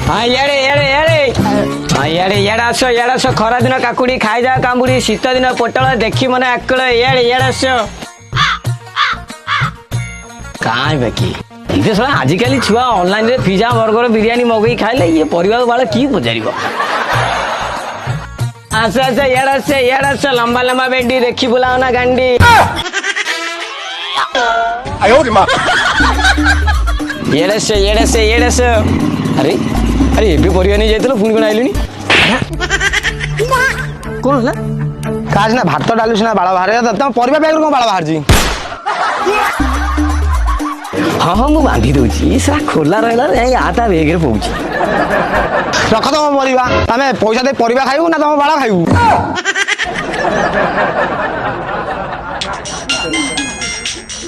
हाँ इे आस खरा दिन काकुड़ी खाई जा कामुड़ी शीत दिन पोटल देखी मन आकल इे आस कहाँ बाकी ये सब आजिकल छुआ ऑनलाइन रे पिज्जा बर्गर बिरियानी मगई खाइले ये परिवार वाला की पचार आस इे लंबा लंबा बेडी देखी बुलाओ ना गांडी ये अरे अरे एबी परिवा नहीं जाइल पुणी कौन आइलुनी कौन है काज ना भात डालू सीना बाड़ बाहर तुम परिवा बैग कौन बाड़ बाहर जी हाँ हाँ मुझे बांधी दूची सारा खोला रहा आता बेग पहुँची रख तुम परिवा तुम पैसा दे परिवा खाइबू ना तुम बाड़ खाइबू